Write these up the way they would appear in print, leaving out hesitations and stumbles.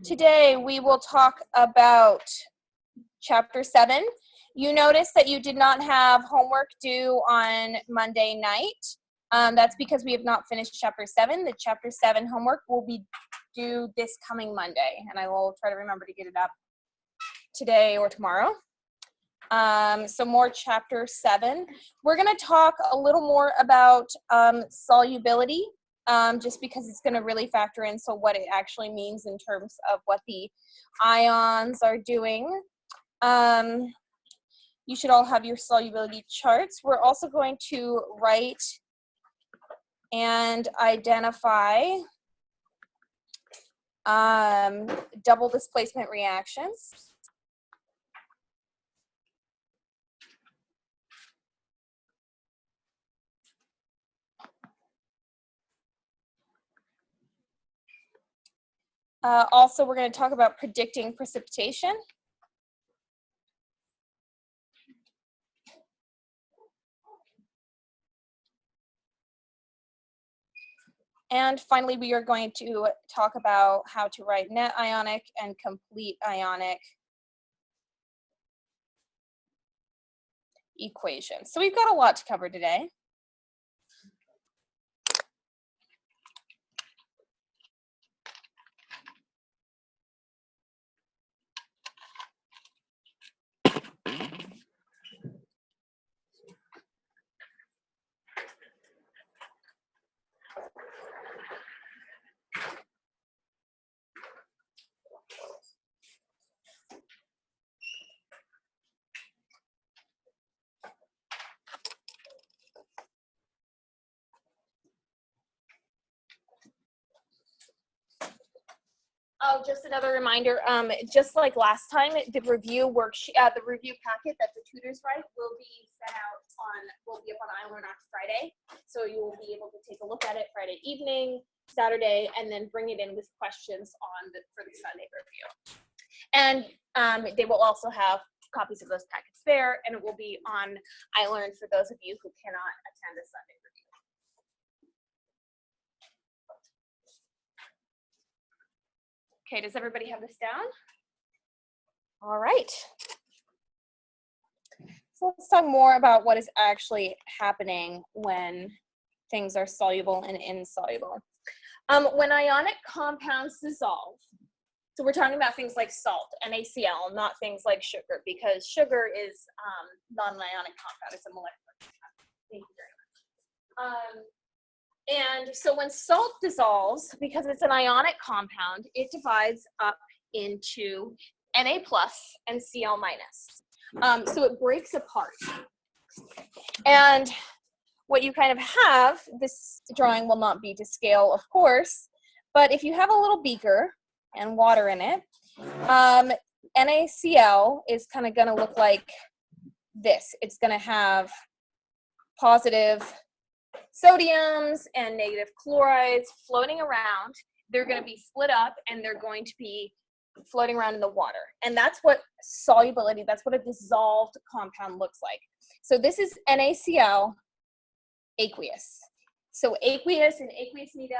Today we will talk about Chapter 7. You notice that you did not have homework due on Monday night. That's because we have not finished Chapter 7. The Chapter 7 homework will be due this coming Monday, and I will try to remember to get it up today or tomorrow. So more Chapter 7. We're going to talk a little more about solubility, just because it's going to really factor in so what it actually means in terms of what the ions are doing. You should all have your solubility charts. We're also going to write and identify double displacement reactions. Also, we're going to talk about predicting precipitation. And finally, we are going to talk about how to write net ionic and complete ionic equations. So we've got a lot to cover today. Oh, just another reminder, just like last time, the review worksheet, the review packet that the tutors write will be will be up on iLearn on Friday. So you will be able to take a look at it Friday evening, Saturday, and then bring it in with questions for the Sunday review. And they will also have copies of those packets there, and it will be on iLearn for those of you who cannot attend a Sunday review. Okay, does everybody have this down? All right. So let's talk more about what is actually happening when things are soluble and insoluble. When ionic compounds dissolve, so we're talking about things like salt, NaCl, not things like sugar, because sugar is non-ionic compound. It's a molecular compound. Thank you very much. And so when salt dissolves, because it's an ionic compound, it divides up into Na plus and Cl minus. So it breaks apart. And what you kind of have, this drawing will not be to scale, of course, but if you have a little beaker and water in it, NaCl is kind of going to look like this. It's going to have positive sodiums and negative chlorides floating around. They're going to be split up and they're going to be floating around in the water. And that's what solubility, that's what a dissolved compound looks like. So this is NaCl aqueous. So aqueous in aqueous media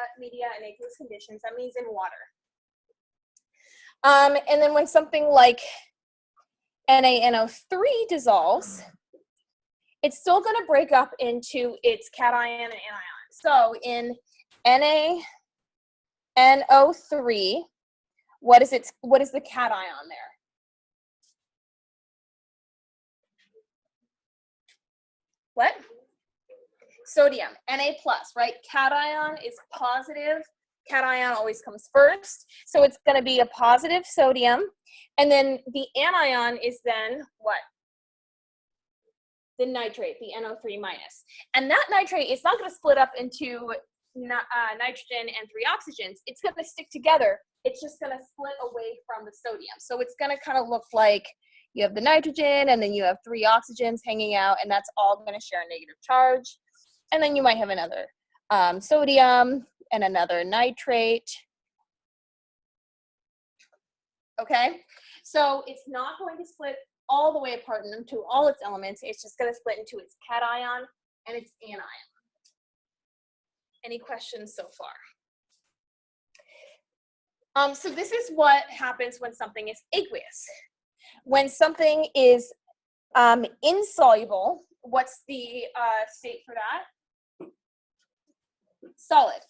and aqueous conditions, that means in water. And then when something like NaNO3 dissolves, it's still going to break up into its cation and anion. So in NaNO3, what is the cation there? What? Sodium, Na plus, right? Cation is positive. Cation always comes first. So it's going to be a positive sodium. And then the anion is then what? The nitrate, the NO3 minus. And that nitrate is not going to split up into nitrogen and 3 oxygens. It's going to stick together. It's just going to split away from the sodium. So it's going to kind of look like you have the nitrogen and then you have 3 oxygens hanging out, and that's all going to share a negative charge. And then you might have another sodium and another nitrate. Okay, so it's not going to split all the way apart into all its elements. It's just going to split into its cation and its anion. Any questions so far? So this is what happens when something is aqueous. When something is insoluble, what's the state for that? Solid.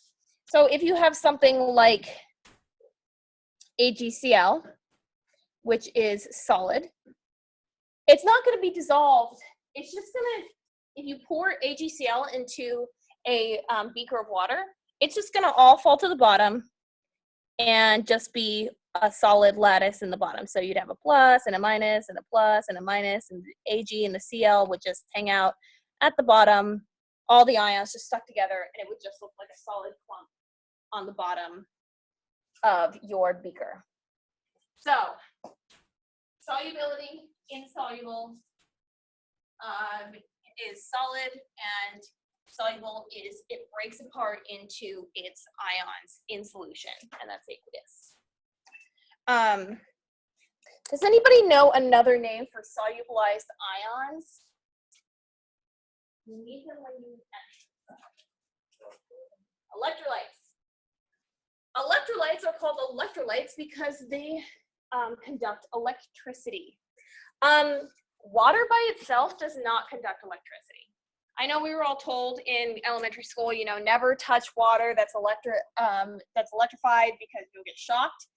So if you have something like AgCl, which is solid, it's not going to be dissolved. It's just going to, if you pour AgCl into a beaker of water, it's just going to all fall to the bottom and just be a solid lattice in the bottom. So you'd have a plus and a minus and a plus and a minus, and the Ag and the Cl would just hang out at the bottom, all the ions just stuck together, and it would just look like a solid clump on the bottom of your beaker. So solubility, insoluble, is solid, and soluble is it breaks apart into its ions in solution, and that's aqueous. Does anybody know another name for solubilized ions? You need them when you electrolytes. Electrolytes are called electrolytes because they conduct electricity. Water by itself does not conduct electricity. I know we were all told in elementary school, you know, never touch water that's electrified because you'll get shocked.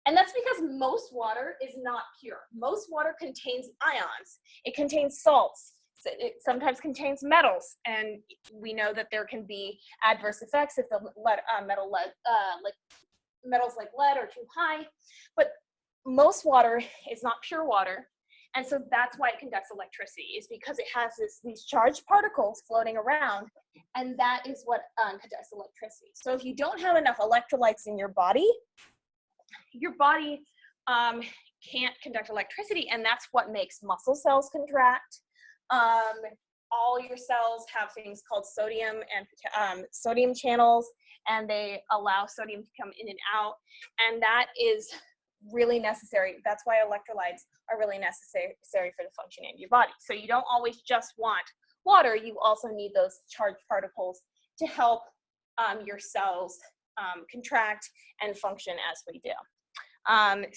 And that's because most water is not pure. Most water contains ions. It contains salts. It sometimes contains metals, and we know that there can be adverse effects if the metals like lead are too high. But most water is not pure water, and so that's why it conducts electricity, is because it has these charged particles floating around, and that is what conducts electricity. So if you don't have enough electrolytes in your body can't conduct electricity, and that's what makes muscle cells contract. All your cells have things called sodium and sodium channels, and they allow sodium to come in and out, and that is really necessary. That's why electrolytes are really necessary for the functioning of your body. So you don't always just want water, you also need those charged particles to help your cells contract and function as we do. I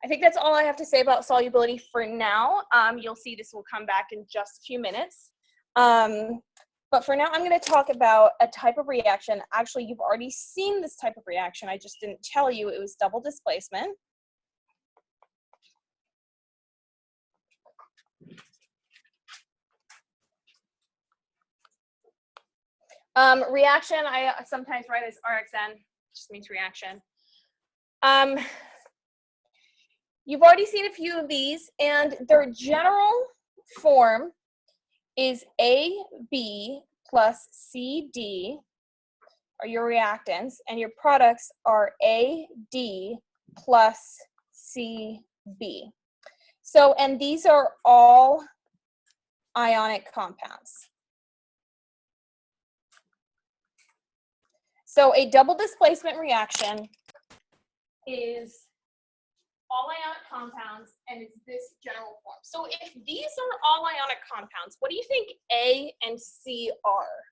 think that's all I have to say about solubility for now. You'll see this will come back in just a few minutes. But for now, I'm going to talk about a type of reaction. Actually, you've already seen this type of reaction. I just didn't tell you it was double displacement. Reaction, I sometimes write as RXN, just means reaction. You've already seen a few of these, and their general form is AB plus CD are your reactants, and your products are AD plus CB. So, and these are all ionic compounds. So a double displacement reaction is all ionic compounds, and it's this general form. So if these are all ionic compounds, what do you think A and C are?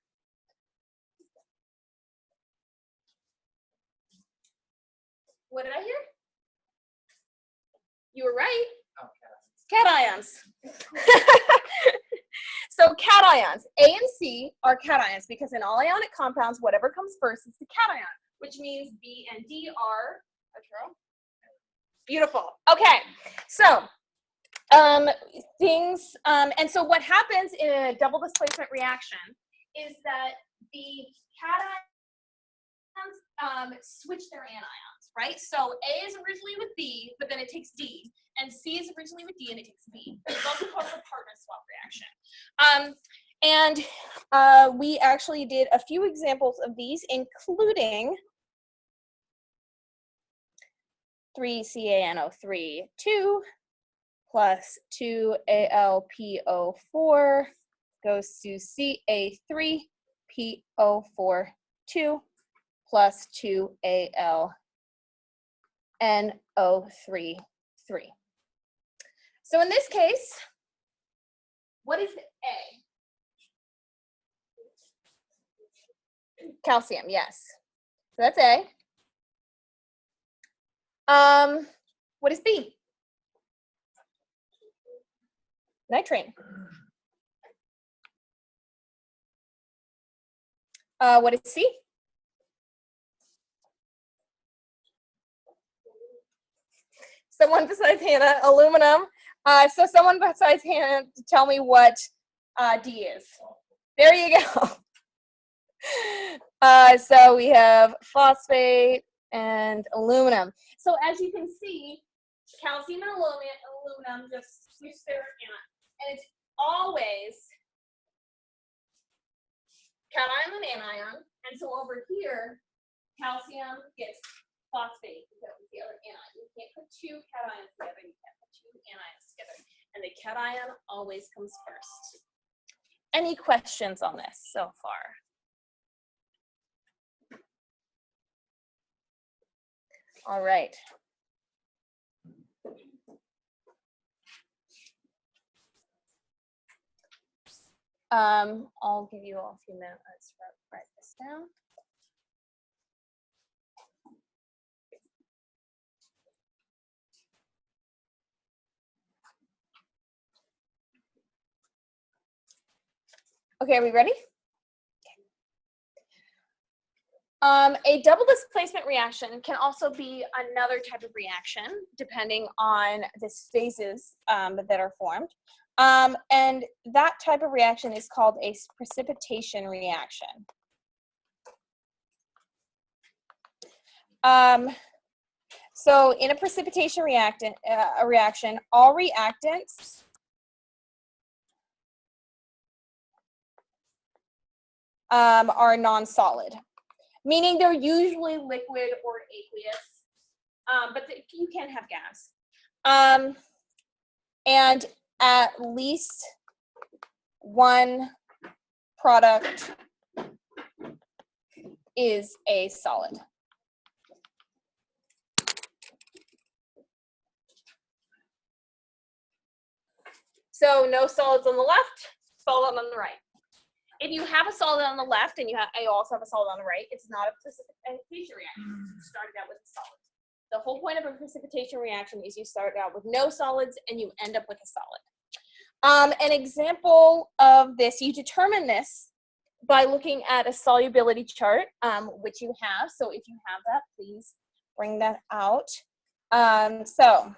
What did I hear? You were right. Oh, cations. So cations, A and C are cations because in all ionic compounds, whatever comes first is the cation, which means B and D are true. Beautiful. Okay, so and so what happens in a double displacement reaction is that the cations switch their anions, right? So A is originally with B, but then it takes D, and C is originally with D, and it takes B. It's also called a partner swap reaction. We actually did a few examples of these, including 3CaNO3 2 plus 2AlPO4 goes to Ca3PO4 2 plus 2AlNO3 3. So in this case, what is A? Calcium, yes. So that's A. What is B? Nitrate. What is C? Someone besides Hannah, aluminum. So someone besides Hannah, tell me what D is. There you go. So we have phosphate and aluminum. So as you can see, calcium and aluminum just switch their ion, and it's always cation and anion. And so over here, calcium gets phosphate because it's the other anion. You can't put two cations together. You can't put two anions together. And the cation always comes first. Any questions on this so far? All right. I'll give you all a few minutes to write this down. Okay, are we ready? A double displacement reaction can also be another type of reaction, depending on the phases that are formed. And that type of reaction is called a precipitation reaction. So in a precipitation reaction, all reactants are non-solid, meaning they're usually liquid or aqueous, but you can have gas. And at least one product is a solid. So no solids on the left, solid on the right. If you have a solid on the left and you also have a solid on the right, it's not a precipitation reaction. You started out with a solid. The whole point of a precipitation reaction is you start out with no solids and you end up with a solid. An example of this, you determine this by looking at a solubility chart, which you have. So if you have that, please bring that out. So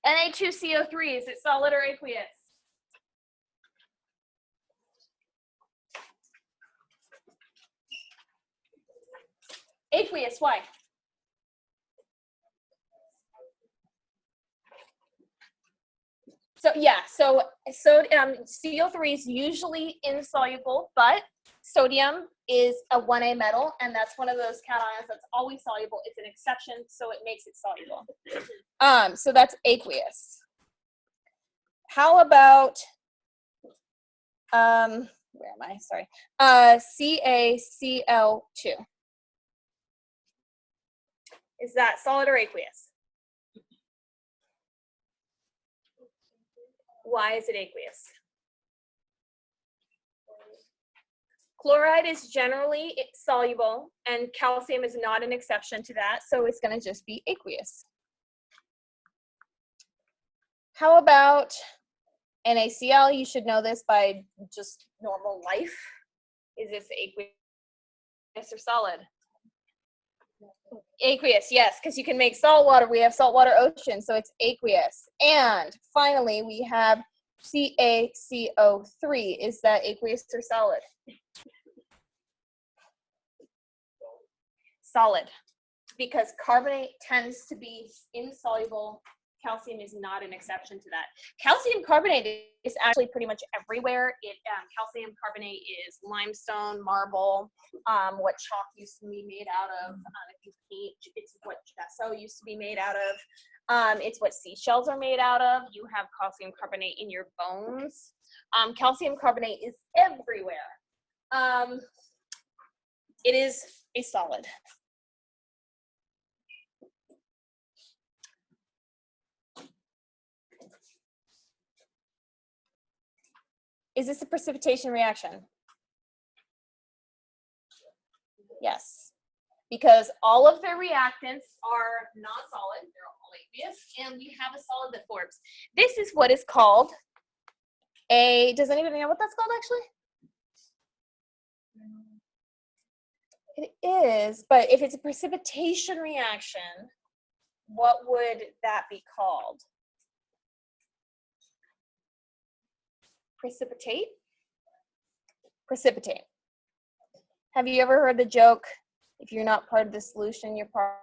Na2CO3, is it solid or aqueous? Aqueous, why? So yeah, so CO3 is usually insoluble, but sodium is a 1A metal, and that's one of those cations that's always soluble. It's an exception, so it makes it soluble. So that's aqueous. How about where am I? Sorry. CaCl2. Is that solid or aqueous? Why is it aqueous? Chloride is generally soluble, and calcium is not an exception to that, so it's going to just be aqueous. How about NaCl? You should know this by just normal life. Is this aqueous or solid? Aqueous, yes, because you can make salt water. We have saltwater ocean, so it's aqueous. And finally, we have CaCO3. Is that aqueous or solid? Solid, because carbonate tends to be insoluble. Calcium is not an exception to that. Calcium carbonate is actually pretty much everywhere. Calcium carbonate is limestone, marble, what chalk used to be made out of. If you paint, it's what gesso used to be made out of. It's what seashells are made out of. You have calcium carbonate in your bones. Calcium carbonate is everywhere. It is a solid. Is this a precipitation reaction? Yes, because all of their reactants are non-solid, they're all aqueous, and we have a solid that forms. This is what is called a, does anybody know what that's called actually? It is, but if it's a precipitation reaction, what would that be called? Precipitate? Precipitate. Have you ever heard the joke, if you're not part of the solution, you're part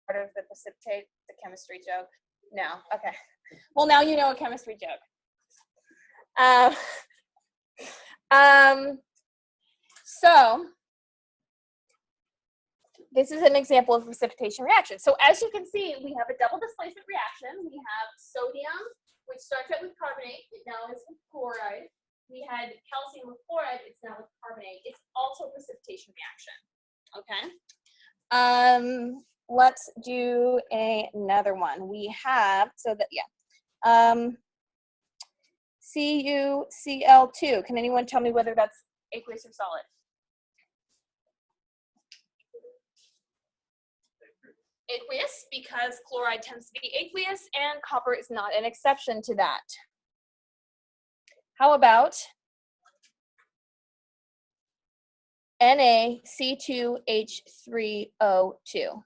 of the precipitate, the chemistry joke? No, okay. Well, now you know a chemistry joke. So this is an example of precipitation reaction. So as you can see, we have a double displacement reaction. We have sodium, which starts out with carbonate, it now is with chloride. We had calcium with chloride, it's now with carbonate. It's also a precipitation reaction, okay? Let's do another one. We have, so that, yeah. CuCl2, can anyone tell me whether that's aqueous or solid? Aqueous, because chloride tends to be aqueous and copper is not an exception to that. How about NaC2H3O2?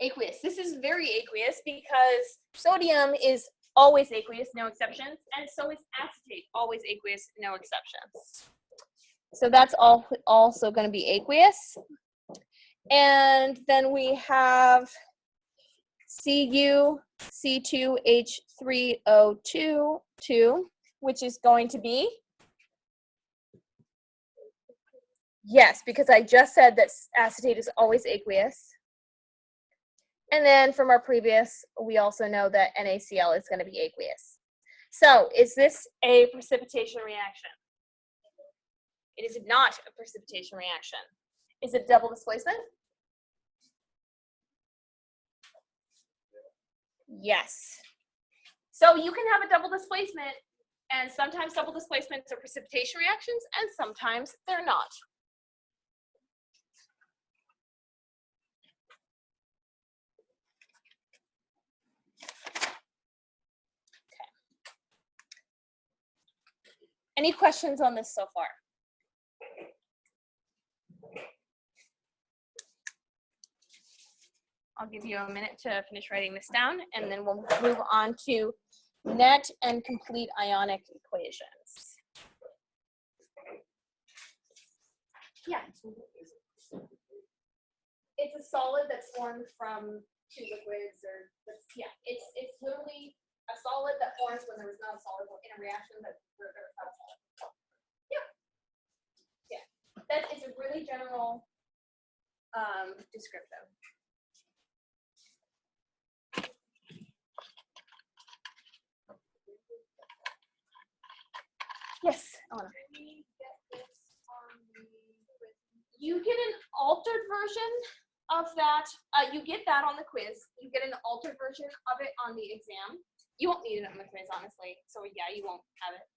Aqueous. This is very aqueous because sodium is always aqueous, no exceptions, and so is acetate, always aqueous, no exceptions. So that's also going to be aqueous. And then we have CuC2H3O2, which is going to be, yes, because I just said that acetate is always aqueous. And then from our previous, we also know that NaCl is going to be aqueous. So is this a precipitation reaction? It is not a precipitation reaction. Is it double displacement? Yes. So you can have a double displacement, and sometimes double displacements are precipitation reactions, and sometimes they're not. Okay. Any questions on this so far? I'll give you a minute to finish writing this down, and then we'll move on to net and complete ionic equations. Yeah. It's a solid that's formed from two liquids, or yeah, it's literally a solid that forms when there was not a solid in a reaction that where there was not a solid. Yeah. Yeah. That is a really general description. Yes, Eleanor. You get an altered version of that. You get that on the quiz. You get an altered version of it on the exam. You won't need it on the quiz, honestly. So yeah, you won't have it.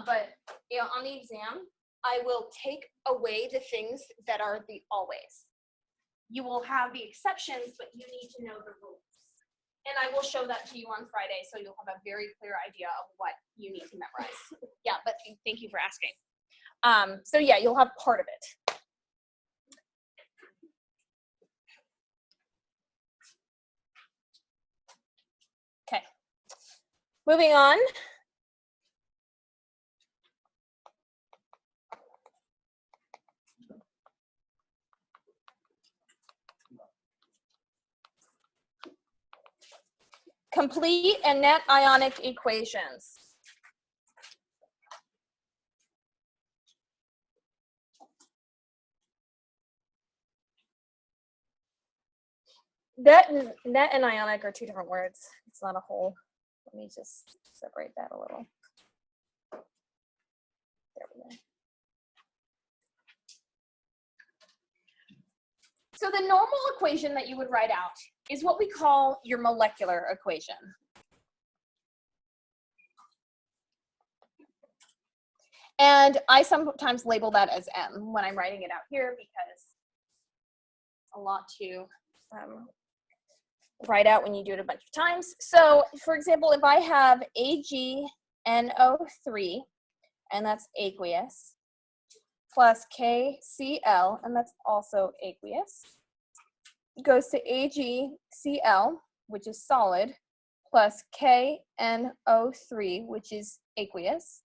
But you know, on the exam, I will take away the things that are the always. You will have the exceptions, but you need to know the rules. And I will show that to you on Friday, so you'll have a very clear idea of what you need to memorize. Yeah, but thank you for asking. So yeah, you'll have part of it. Okay, moving on. Complete and net ionic equations. Net and ionic are two different words. It's not a whole. Let me just separate that a little. There we go. So the normal equation that you would write out is what we call your molecular equation. And I sometimes label that as M when I'm writing it out here because a lot to write out when you do it a bunch of times. So for example, if I have AgNO3, and that's aqueous, plus KCl, and that's also aqueous, goes to AgCl, which is solid, plus KNO3, which is aqueous.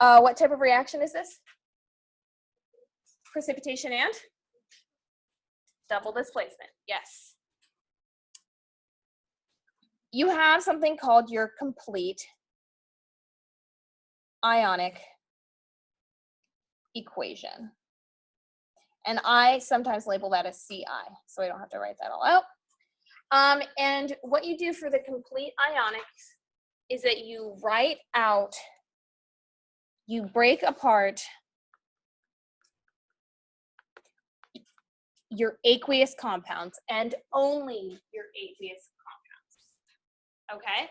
What type of reaction is this? Precipitation and double displacement, yes. You have something called your complete ionic equation. And I sometimes label that as CI, so I don't have to write that all out. And what you do for the complete ionics is that you write out, you break apart your aqueous compounds and only your aqueous compounds, okay?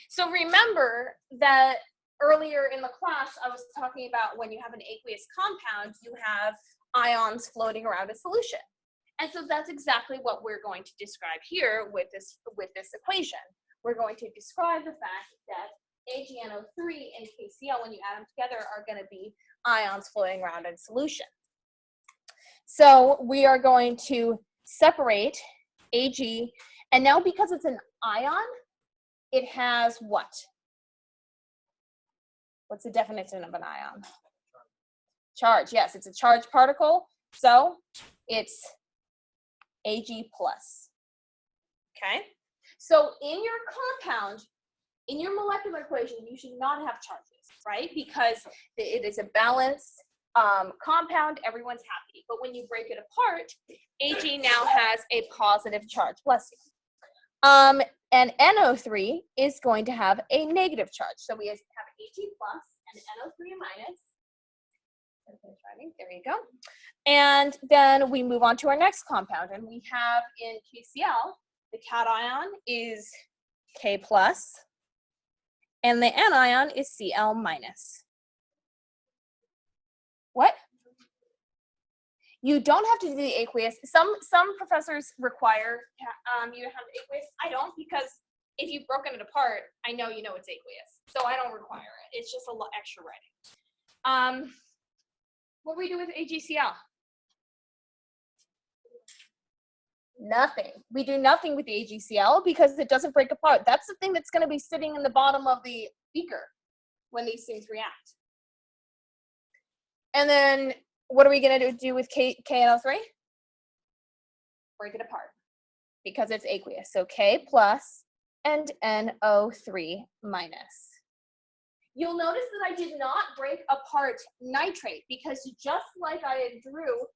So remember that earlier in the class, I was talking about when you have an aqueous compound, you have ions floating around a solution. And so that's exactly what we're going to describe here with this equation. We're going to describe the fact that AgNO3 and KCl, when you add them together, are going to be ions floating around in solution. So we are going to separate Ag, and now because it's an ion, it has what? What's the definition of an ion? Charge, yes, it's a charged particle, so it's Ag plus, okay? So in your compound, in your molecular equation, you should not have charges, right? Because it is a balanced compound, everyone's happy. But when you break it apart, Ag now has a positive charge, bless you. And NO3 is going to have a negative charge. So we have Ag plus and NO3 minus. There you go. And then we move on to our next compound, and we have in KCl, the cation is K plus, and the anion is Cl minus. What? You don't have to do the aqueous. Some professors require you to have the aqueous. I don't, because if you've broken it apart, I know you know it's aqueous. So I don't require it. It's just a lot extra writing. What do we do with AgCl? Nothing. We do nothing with the AgCl because it doesn't break apart. That's the thing that's going to be sitting in the bottom of the beaker when these things react. And then what are we going to do with KNO3? Break it apart because it's aqueous. So K plus and NO3 minus. You'll notice that I did not break apart nitrate because just like I drew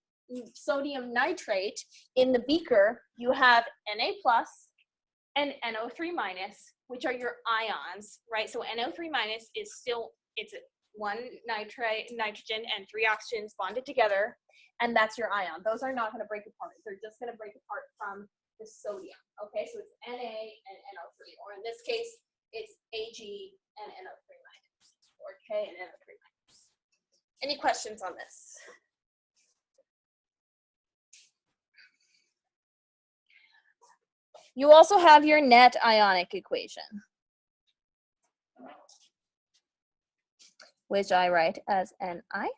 sodium nitrate in the beaker, you have Na plus and NO3 minus, which are your ions, right? So NO3 minus is still, it's one nitrogen and 3 oxygens bonded together, and that's your ion. Those are not going to break apart. They're just going to break apart from the sodium, okay? So it's Na and NO3, or in this case, it's Ag and NO3 minus, or K and NO3 minus. Any questions on this? You also have your net ionic equation, which I write as Ni.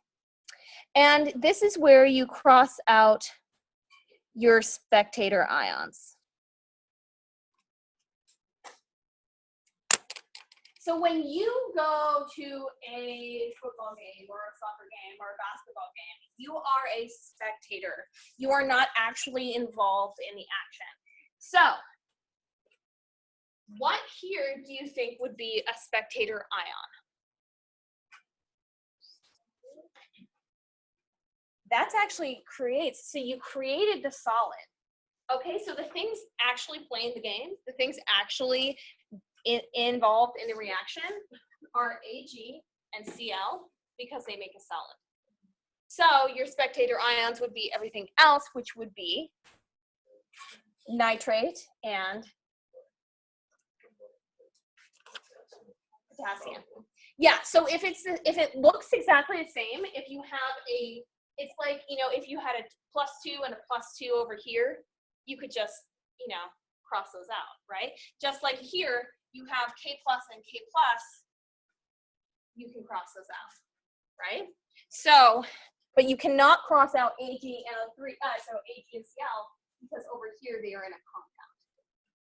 And this is where you cross out your spectator ions. So when you go to a football game or a soccer game or a basketball game, you are a spectator. You are not actually involved in the action. So what here do you think would be a spectator ion? That's actually creates, so you created the solid. Okay, so the things actually playing the game, the things actually involved in the reaction are Ag and Cl because they make a solid. So your spectator ions would be everything else, which would be nitrate and Potassium. Yeah, so if it looks exactly the same, if you have it's like, you know, if you had a +2 and a +2 over here, you could just, you know, cross those out, right? Just like here, you have K plus and K plus, you can cross those out, right? So, but you cannot cross out Ag and O3, so Ag and Cl, because over here they are in a compound.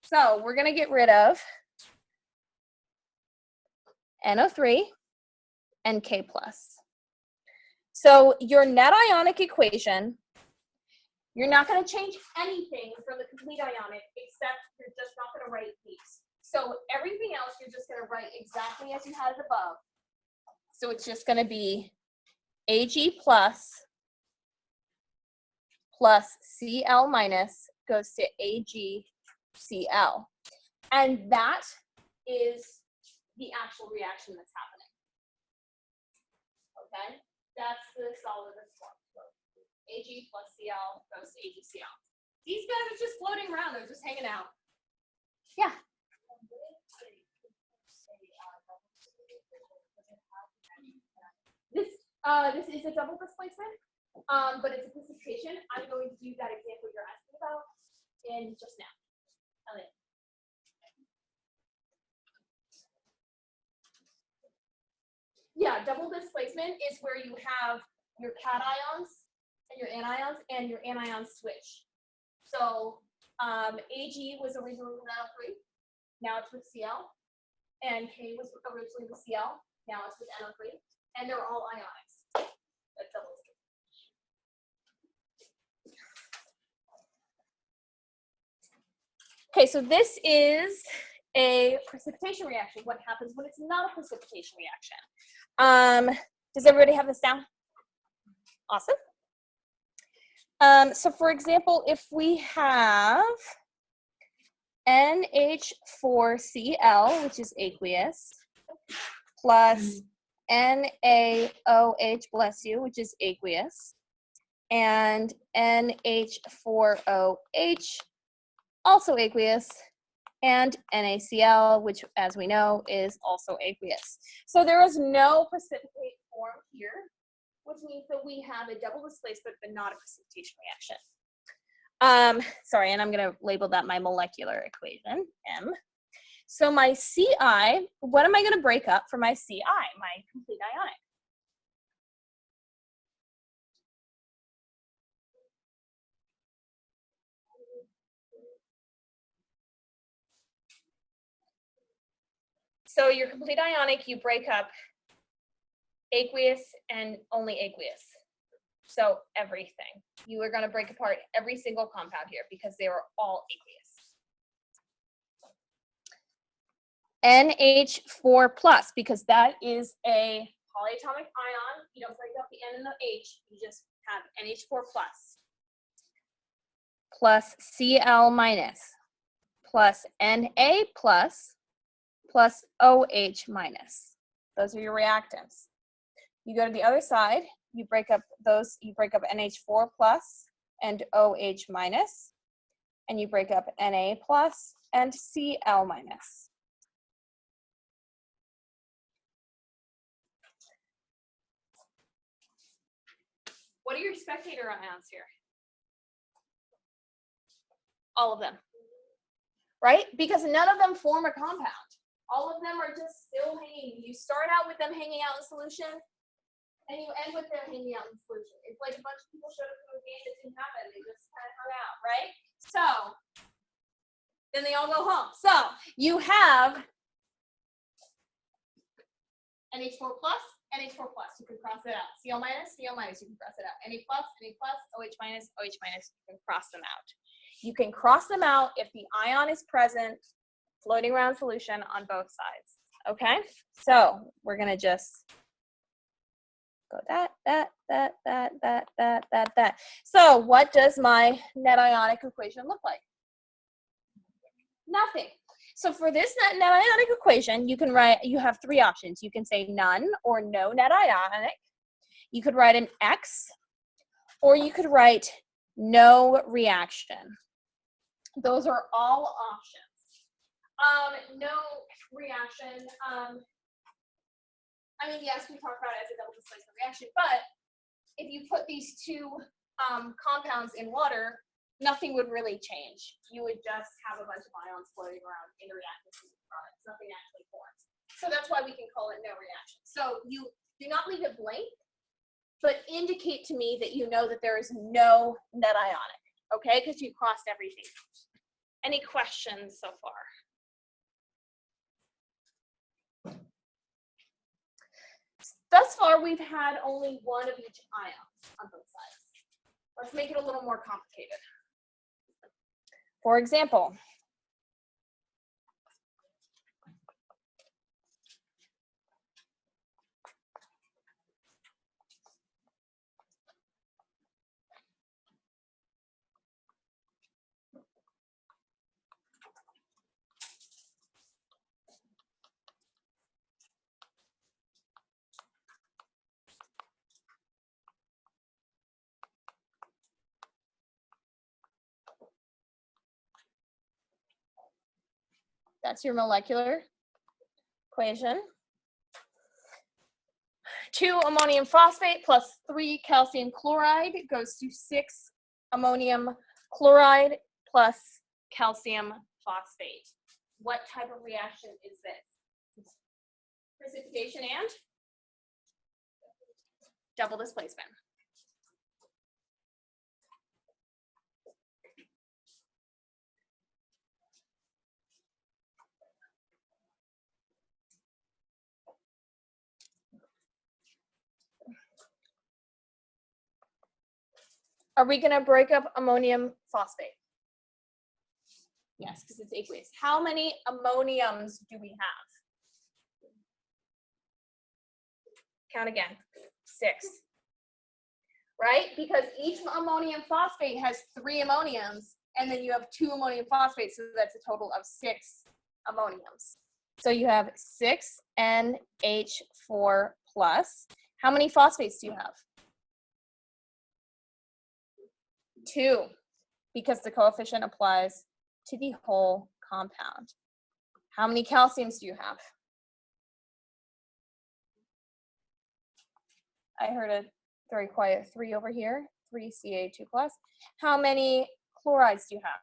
So we're gonna get rid of NO3 and K plus. So your net ionic equation, you're not going to change anything for the complete ionic, except you're just not going to write these. So everything else, you're just going to write exactly as you had it above. So it's just going to be Ag plus Cl minus goes to AgCl. And that is the actual reaction that's happening. Okay? That's the solidus form. Ag plus Cl goes to AgCl. These guys are just floating around. They're just hanging out. Yeah. This is a double displacement, but it's a precipitation. I'm going to do that example you're asking about in just now. Elliot. Yeah, double displacement is where you have your cations and your anions switch. So Ag was originally with NO3, now it's with Cl, and K was originally with Cl, now it's with NO3, and they're all ionics. That's double displacement. Okay, so this is a precipitation reaction. What happens when it's not a precipitation reaction? Does everybody have this down? Awesome. So for example, if we have NH4Cl, which is aqueous, plus NaOH, bless you, which is aqueous, and NH4OH, also aqueous, and NaCl, which, as we know, is also aqueous. So there is no precipitate form here, which means that we have a double displacement, but not a precipitation reaction. Sorry, and I'm going to label that my molecular equation, M. So my Ci, what am I going to break up for my Ci, my complete ionic? So your complete ionic, you break up aqueous and only aqueous. So everything. You are going to break apart every single compound here because they are all aqueous. NH4 plus, because that is a polyatomic ion. You don't break up the N and the H, you just have NH4 plus Cl minus plus Na plus OH minus. Those are your reactants. You go to the other side, you break up those, you break up NH4 plus and OH minus, and you break up Na plus and Cl minus. What are your spectator ions here? All of them, right? Because none of them form a compound. All of them are just still hanging. You start out with them hanging out in solution, and you end with them hanging out in solution. It's like a bunch of people showed up to a game that didn't happen. They just kind of hung out, right? So then they all go home. So you have NH4 plus, NH4 plus. You can cross it out. Cl minus, Cl minus. You can cross it out. Na plus, OH minus, OH minus. You can cross them out. You can cross them out if the ion is present, floating around solution on both sides. Okay, so we're gonna just go that. So what does my net ionic equation look like? Nothing. So for this net ionic equation, you can write, you have three options. You can say none or no net ionic. You could write an X, or you could write no reaction. Those are all options. No reaction. I mean, yes, we talk about it as a double displacement reaction, but if you put these two compounds in water, nothing would really change. You would just have a bunch of ions floating around in the reactants and products. Nothing actually forms. So that's why we can call it no reaction. So you do not leave it blank, but indicate to me that you know that there is no net ionic, okay? Because you crossed everything. Any questions so far? Thus far, we've had only one of each ion on both sides. Let's make it a little more complicated. For example, that's your molecular equation. 2 ammonium phosphate plus 3 calcium chloride goes to 6 ammonium chloride plus calcium phosphate. What type of reaction is this? Precipitation and double displacement. Are we going to break up ammonium phosphate? Yes, because it's aqueous. How many ammoniums do we have? Count again. 6. Right? Because each ammonium phosphate has 3 ammoniums, and then you have 2 ammonium phosphates, so that's a total of 6 ammoniums. So you have 6 NH4 plus. How many phosphates do you have? 2, because the coefficient applies to the whole compound. How many calciums do you have? I heard a very quiet 3 over here, 3 Ca2 plus. How many chlorides do you have?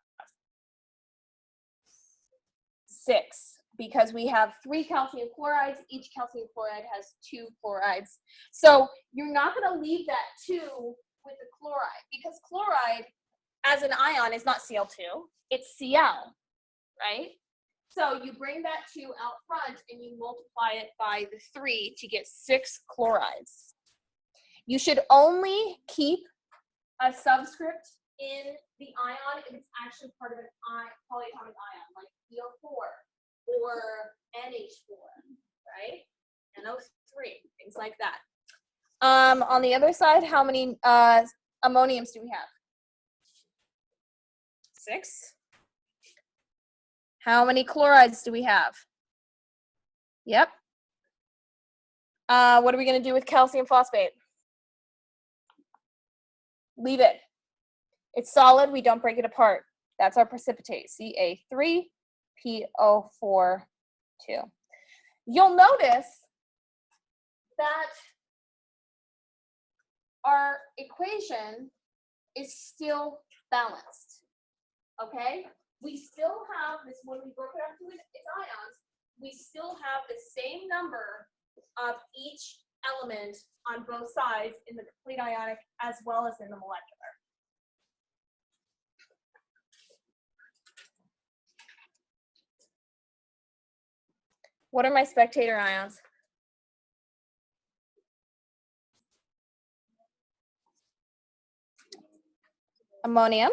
6, because we have 3 calcium chlorides. Each calcium chloride has 2 chlorides. So you're not going to leave that 2 with the chloride, because chloride as an ion is not Cl2, it's Cl, right? So you bring that 2 out front and you multiply it by the 3 to get 6 chlorides. You should only keep a subscript in the ion if it's actually part of an polyatomic ion, like CO4 or NH4, right? NO3, things like that. On the other side, how many ammoniums do we have? 6. How many chlorides do we have? Yep. What are we going to do with calcium phosphate? Leave it. It's solid. We don't break it apart. That's our precipitate, Ca3PO4 2. You'll notice that our equation is still balanced, okay? We still have this, when we broke it up to its ions, we still have the same number of each element on both sides in the complete ionic as well as in the molecular. What are my spectator ions? Ammonium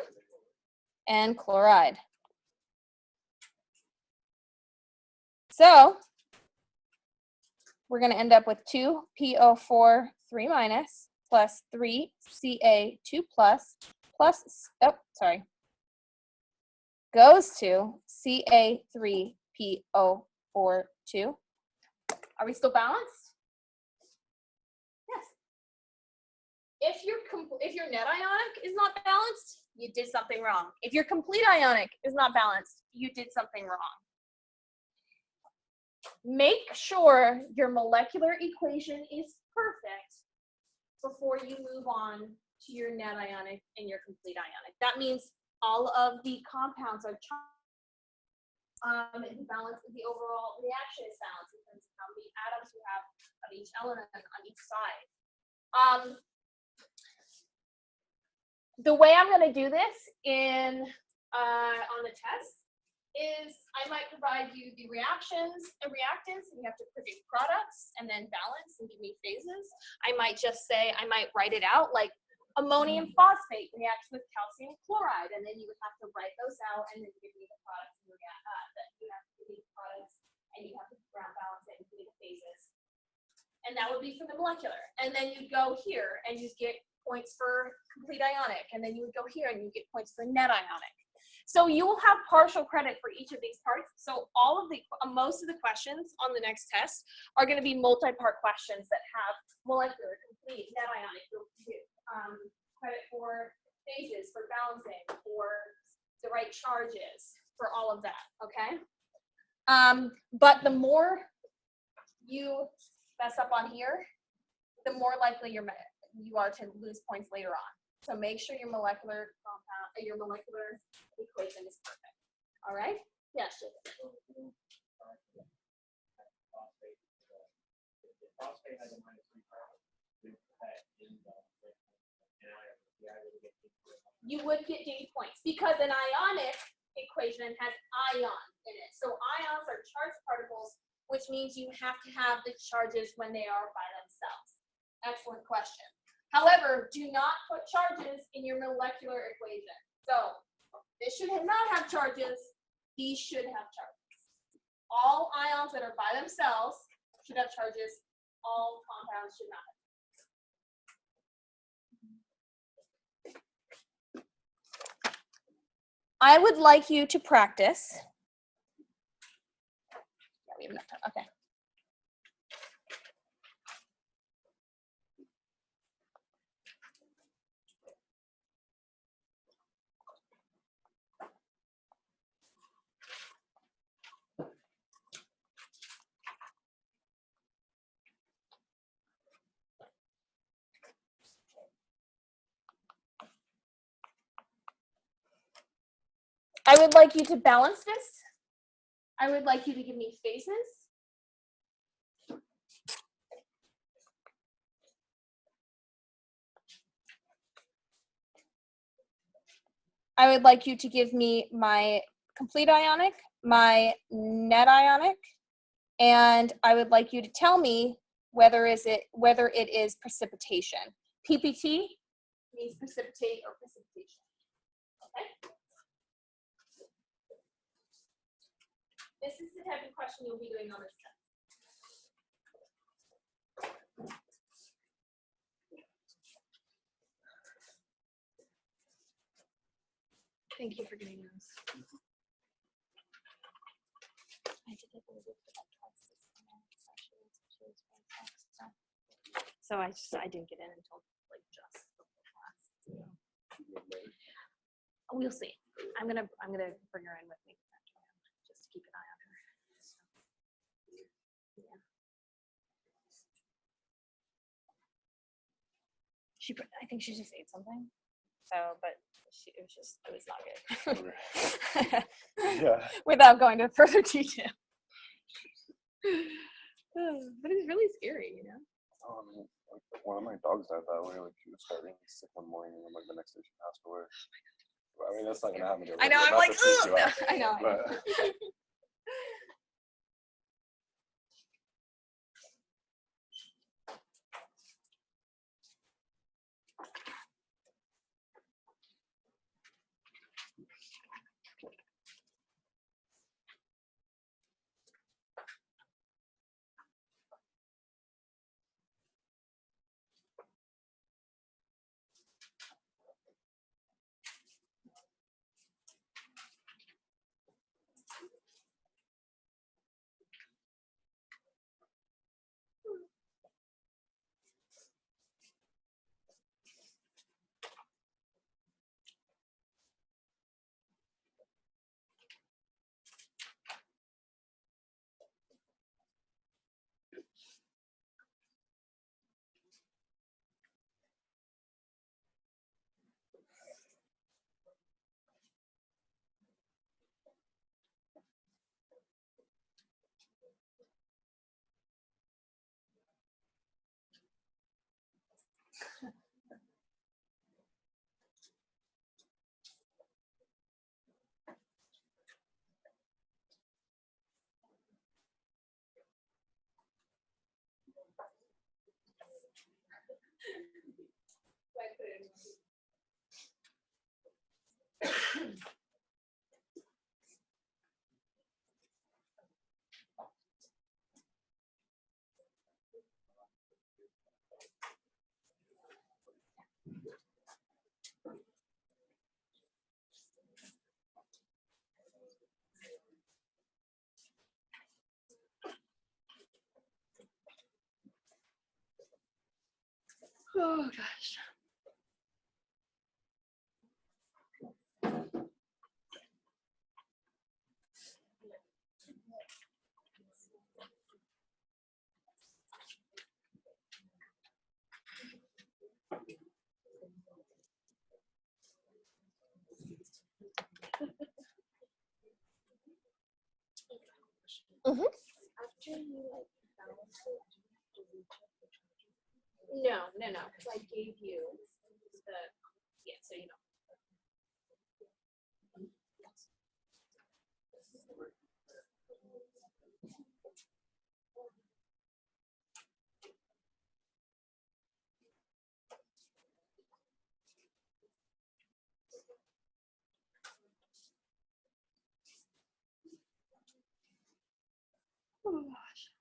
and chloride. So we're going to end up with 2PO4 3 minus plus 3Ca2 plus goes to Ca3PO4 2. Are we still balanced? Yes. If your net ionic is not balanced, you did something wrong. If your complete ionic is not balanced, you did something wrong. make sure your molecular equation is perfect before you move on to your net ionic and your complete ionic. That means all of the compounds are the balance of the overall reaction is balanced in terms of how many atoms you have of each element on each side. The way I'm going to do this on the test is I might provide you the reactions and reactants, and you have to predict products and then balance and give me phases. I might just say, I might write it out like ammonium phosphate reacts with calcium chloride, and then you would have to write those out and then give me the products and that you have to give me the products, and you have to ground balance it and give me the phases. And that would be for the molecular. And then you'd go here and you'd get points for complete ionic, and then you would go here and you get points for net ionic. So you will have partial credit for each of these parts. So all of the most of the questions on the next test are going to be multi-part questions that have molecular, complete, net ionic. You'll get credit for phases, for balancing, for the right charges, for all of that. Okay. But the more you mess up on here, the more likely you are to lose points later on. So make sure your molecular equation is perfect. All right? Yes. You would get D points because an ionic equation has ion in it. So ions are charged particles, which means you have to have the charges when they are by themselves. Excellent question. However, do not put charges in your molecular equation. So this should not have charges. These should have charges. All ions that are by themselves should have charges. All compounds should not have. I would like you to practice. Yeah, we have enough time. Okay. I would like you to balance this. I would like you to give me phases. I would like you to give me my complete ionic, my net ionic, and I would like you to tell me whether it is precipitation. PPT means precipitate or precipitation. Okay. This is the type of question you'll be doing on this test. Thank you for getting those. I did it a little bit twice. So I didn't get in until like just before class. We'll see. I'm gonna bring her in with me just to keep an eye on her. So, yeah. I think she just ate something. So, but it was not good. Yeah. Without going into further detail. But it's really scary, you know. Oh, I mean, like one of my dogs died that way. Like she was starting sick one morning, and like the next day she passed away. But, I mean, that's not gonna happen to her. I know. I'm like, ugh. I know. Oh gosh. Mm-hmm. No, because I gave you the, yeah, so you know. Oh gosh.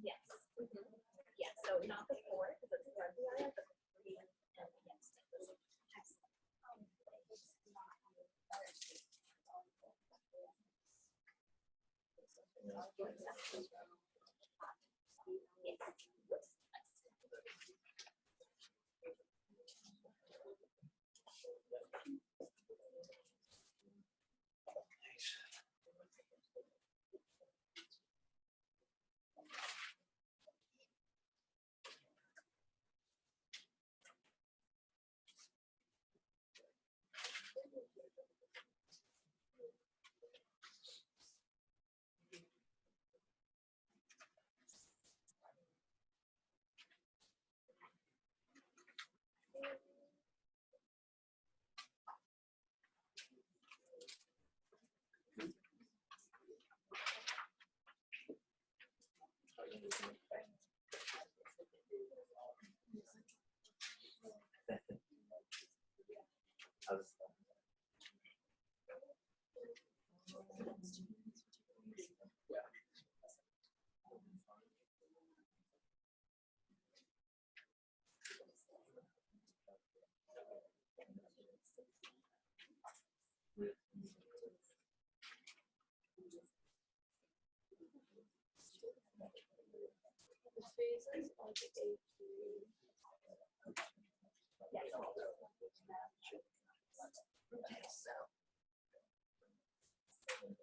Yes. Mm-hmm. Yeah, so not the 4, because it's the RBI, but the 3 and yes.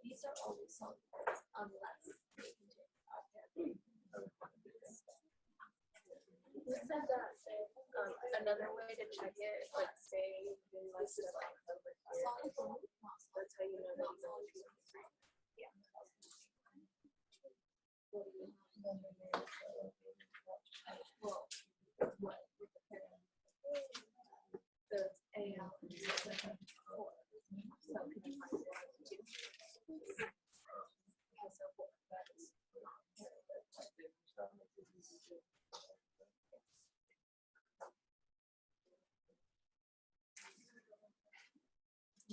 These are always solved unless another way to check it, like say this is like over here. That's how you know that you yeah. Well, what? The AL is like 4. So can you find 2? So 4, but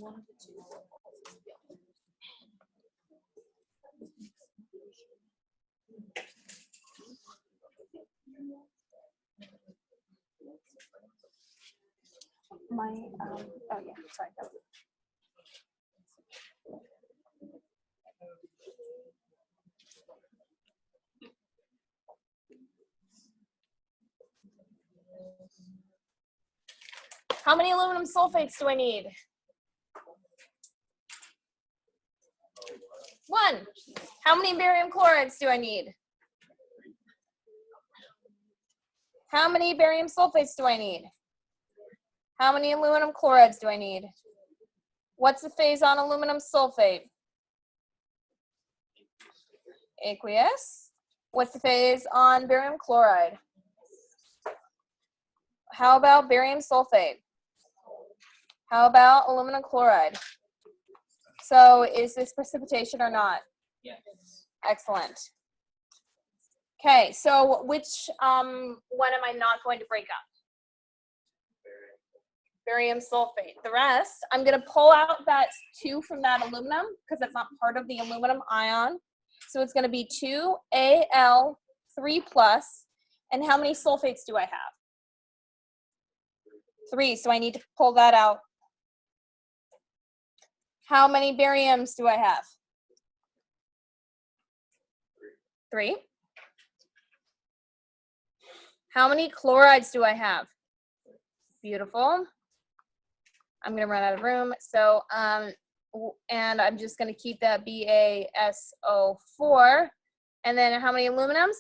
My, oh yeah, sorry. How many aluminum sulfates do I need? 1. How many barium chlorides do I need? How many barium sulfates do I need? How many aluminum chlorides do I need? What's the phase on aluminum sulfate? Aqueous. What's the phase on barium chloride? How about barium sulfate? How about aluminum chloride? So is this precipitation or not? Yes. Excellent. Okay, so which one am I not going to break up? Barium sulfate. The rest, I'm going to pull out that 2 from that aluminum because that's not part of the aluminum ion. So it's going to be 2Al3+. And how many sulfates do I have? 3, so I need to pull that out. How many bariums do I have? 3. How many chlorides do I have? Beautiful. I'm going to run out of room. So, and I'm just going to keep that BaSO4. And then how many aluminums?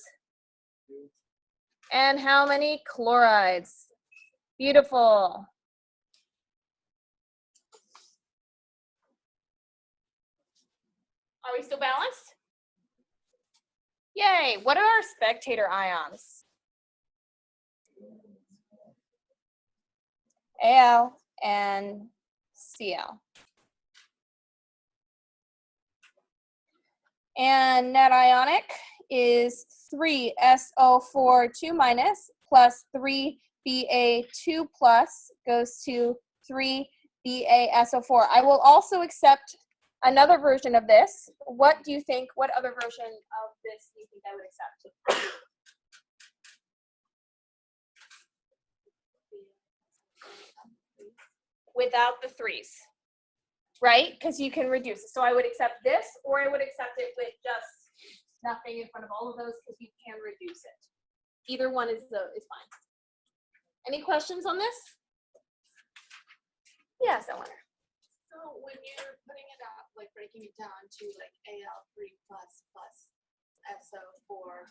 And how many chlorides? Beautiful. Are we still balanced? Yay. What are our spectator ions? Al and Cl. And net ionic is 3SO4 2- plus 3Ba2 plus goes to 3BaSO4. I will also accept another version of this. What do you think? What other version of this do you think I would accept? Without the 3s, right? Because you can reduce it. So I would accept this, or I would accept it with just nothing in front of all of those because you can reduce it. Either one is fine. Any questions on this? Yes, Eleanor. So when you're putting it out, like breaking it down to like Al3 plus SO4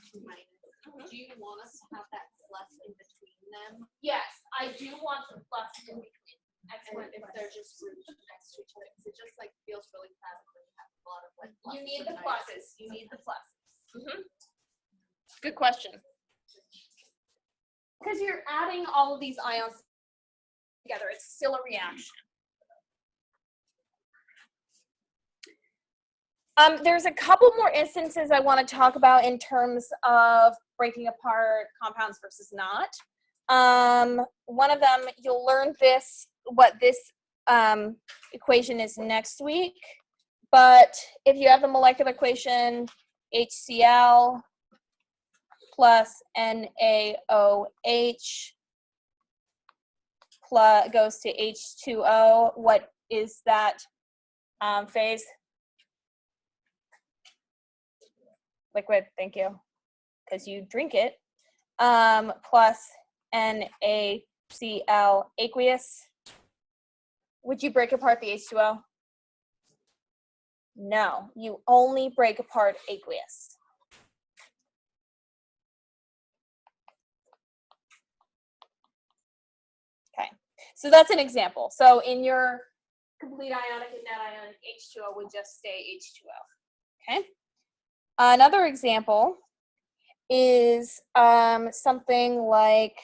do you want us to have that plus in between them? Yes, I do want the plus in between. Excellent. If they're just grouped next to each other, because it just like feels really fast when you have a lot of like pluses. You need the and pluses. minuses. You need the pluses. Good question. Because you're adding all of these ions together, it's still a reaction. There's a couple more instances I want to talk about in terms of breaking apart compounds versus not. One of them, you'll learn what this equation is next week. But if you have the molecular equation HCl plus NaOH plus goes to H2O, what is that phase? Liquid, thank you, because you drink it, plus NaCl aqueous. Would you break apart the H2O? No, you only break apart aqueous. Okay, so that's an example. So in your complete ionic and net ionic, H2O would just stay H2O. Okay. Another example is something like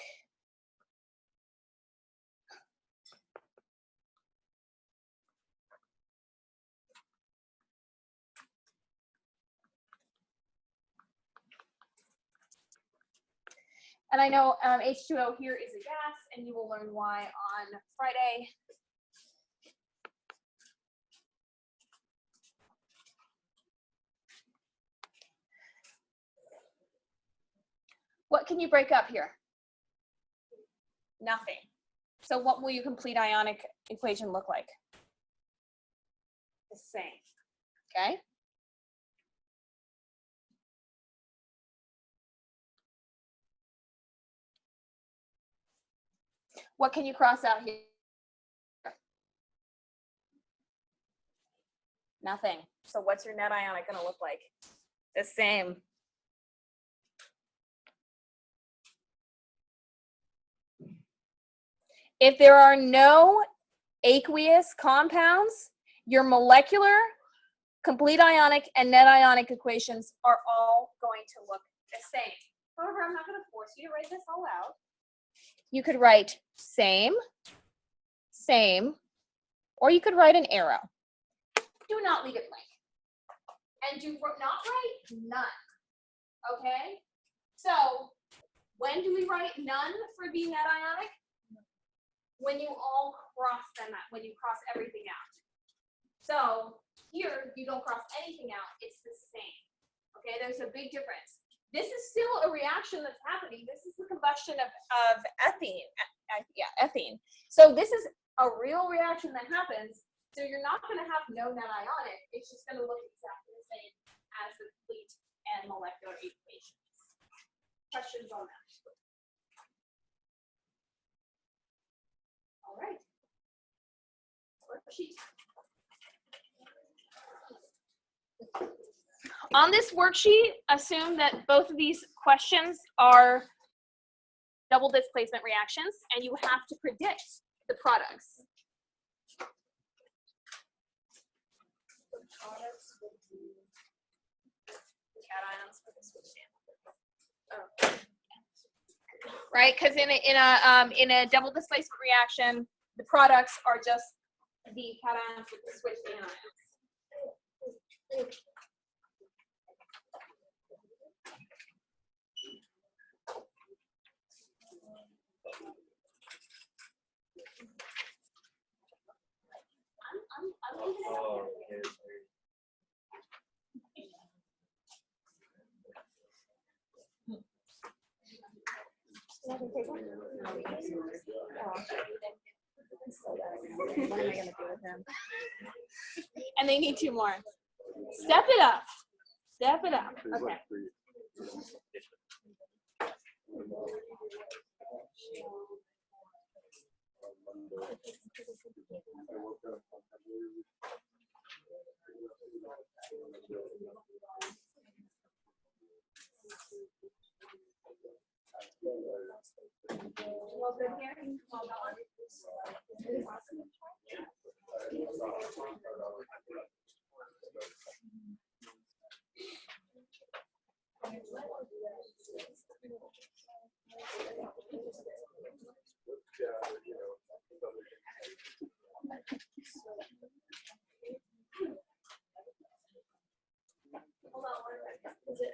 and I know H2O here is a gas, and you will learn why on Friday. What can you break up here? Nothing. So what will your complete ionic equation look like? The same. Okay? What can you cross out here? Nothing. So what's your net ionic going to look like? The same. If there are no aqueous compounds, your molecular, complete ionic, and net ionic equations are all going to look the same. However, I'm not going to force you to write this all out. You could write same, same, or you could write an arrow. Do not leave it blank. And do not write none. Okay? So, when do we write none for the net ionic? When you all cross them out, when you cross everything out. So, here, you don't cross anything out, it's the same. Okay, there's a big difference. This is still a reaction that's happening. This is the combustion of ethene. Ethene. So this is a real reaction that happens. So you're not going to have no net ionic. It's just going to look exactly the same as the complete and molecular equations. Questions on that? All right. Worksheet. On this worksheet, assume that both of these questions are double displacement reactions, and you have to predict the products. The products would be the cations for the switch anion. Oh. Right, because in a double displacement reaction, the products are just the cations with the switch anions. I'm leaving it up there. What am I going to do with him? And they need two more. Step it up. Step it up. Okay. Well, good here. Well done. Hold on, is it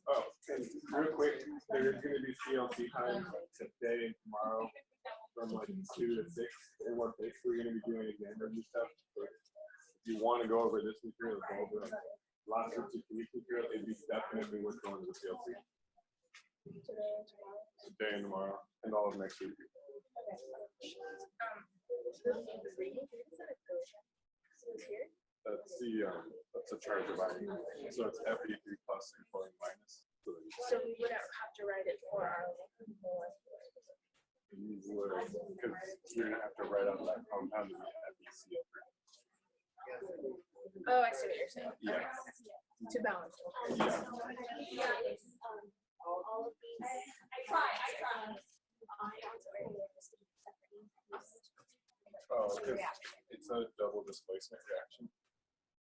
Oh, and real quick, there's going to be CLC time today and tomorrow from like 2 to 6. And we're basically going to be doing exam review stuff. But if you want to go over this material, go over lots of technique material, it'd be definitely worth going to the CLC. Today and tomorrow, and all of next week. That's the charge of iron. So it's Fe3 plus and chlorine minus. So we would have to write it for our You would, because you're gonna have to write out that compound to be FeCO3. Oh, I see what you're saying. Yeah. To balance. Yeah. all of these? I try. Oh, because it's a double displacement reaction.